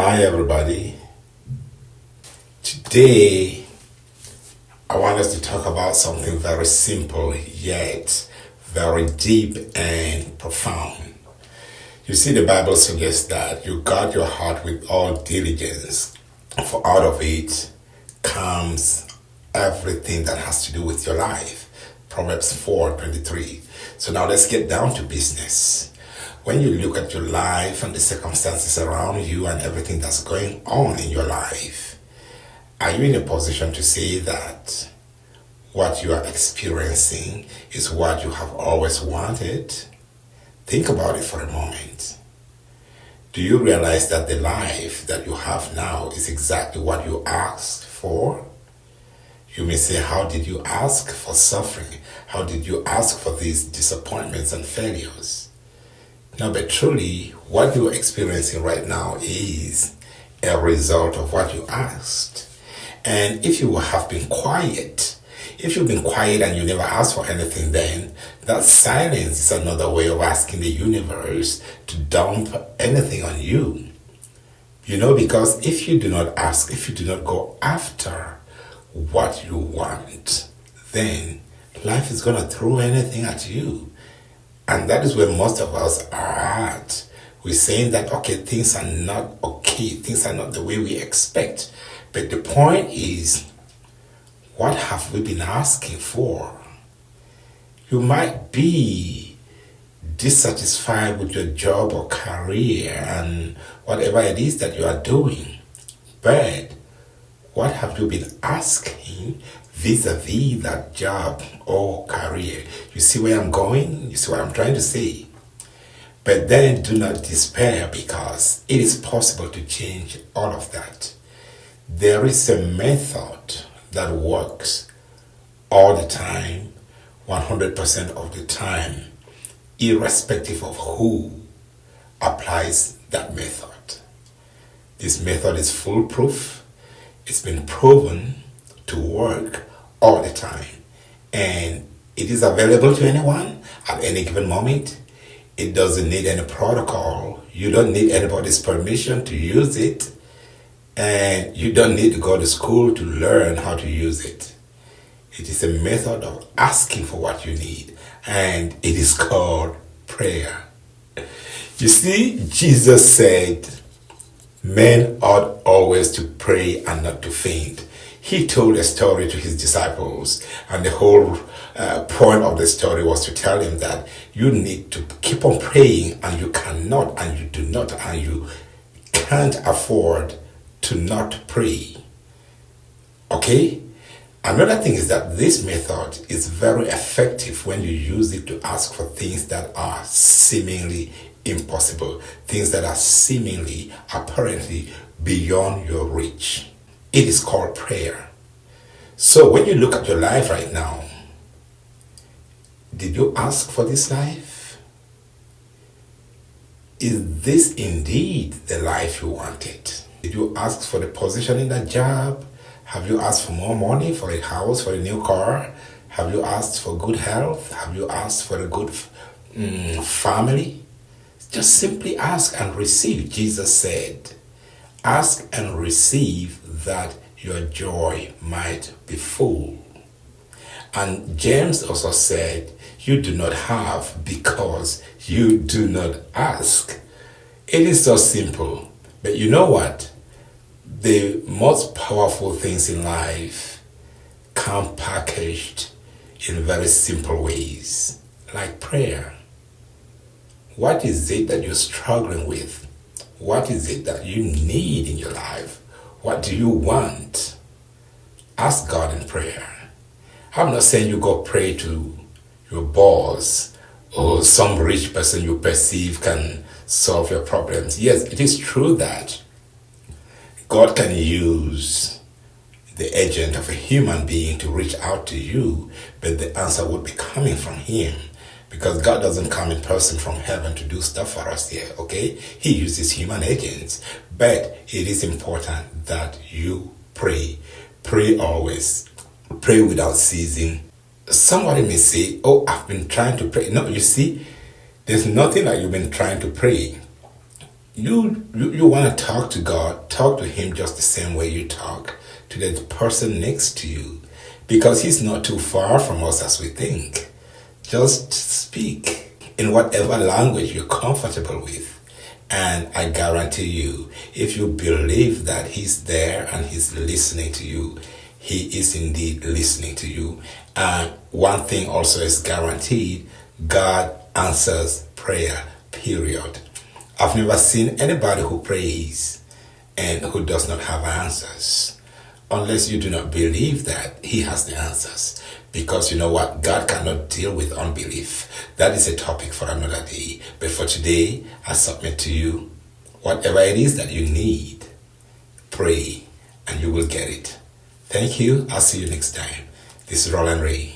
Hi, everybody. Today, I want us to talk about something very simple yet very deep and profound. You see, the Bible suggests that you guard your heart with all diligence, for out of it comes everything that has to do with your life. Proverbs 4:23. So now let's get down to business. When you look at your life and the circumstances around you and everything that's going on in your life, are you in a position to say that what you are experiencing is what you have always wanted? Think about it for a moment. Do you realize that the life that you have now is exactly what you asked for? You may say, how did you ask for suffering? How did you ask for these disappointments and failures? No, but truly, what you're experiencing right now is a result of what you asked. And if you have been quiet, if you've been quiet and you never asked for anything, then that silence is another way of asking the universe to dump anything on you. Because if you do not ask, if you do not go after what you want, then life is going to throw anything at you. And that is where most of us are at. We're saying that, okay, things are not okay, things are not the way we expect. But the point is, what have we been asking for? You might be dissatisfied with your job or career and whatever it is that you are doing. But what have you been asking vis-a-vis that job or career? You see where I'm going? You see what I'm trying to say? But then do not despair, because it is possible to change all of that. There is a method that works all the time, 100% of the time, irrespective of who applies that method. This method is foolproof. It's been proven to work all the time, and it is available to anyone at any given moment. It doesn't need any protocol. You don't need anybody's permission to use it, and you don't need to go to school to learn how to use it. It is a method of asking for what you need, and it is called prayer. You see, Jesus said men ought always to pray and not to faint. He told a story to his disciples, and the whole point of the story was to tell them that you need to keep on praying, and you cannot, and you do not, and you can't afford to not pray. Okay? Another thing is that this method is very effective when you use it to ask for things that are seemingly impossible, things that are seemingly, apparently beyond your reach. It is called prayer. So when you look at your life right now, did you ask for this life? Is this indeed the life you wanted? Did you ask for the position in that job? Have you asked for more money, for a house, for a new car? Have you asked for good health? Have you asked for a good family? Just simply ask and receive. Jesus said, ask and receive that your joy might be full. And James also said, you do not have because you do not ask. It is so simple. But you know what? The most powerful things in life come packaged in very simple ways, like prayer. What is it that you're struggling with? What is it that you need in your life? What do you want? Ask God in prayer. I'm not saying you go pray to your boss or some rich person you perceive can solve your problems. Yes, it is true that God can use the agent of a human being to reach out to you, but the answer would be coming from Him. Because God doesn't come in person from heaven to do stuff for us here, okay? He uses human agents. But it is important that you pray. Pray always. Pray without ceasing. Somebody may say, oh, I've been trying to pray. No, you see, there's nothing like you've been trying to pray. you want to talk to God, talk to him just the same way you talk to the person next to you, because he's not too far from us as we think. Just speak in whatever language you're comfortable with. And I guarantee you, if you believe that he's there and he's listening to you, he is indeed listening to you. And one thing also is guaranteed: God answers prayer, period. I've never seen anybody who prays and who does not have answers, unless you do not believe that he has the answers. Because you know what? God cannot deal with unbelief. That is a topic for another day. But for today, I submit to you, whatever it is that you need, pray and you will get it. Thank you. I'll see you next time. This is Roland Ray.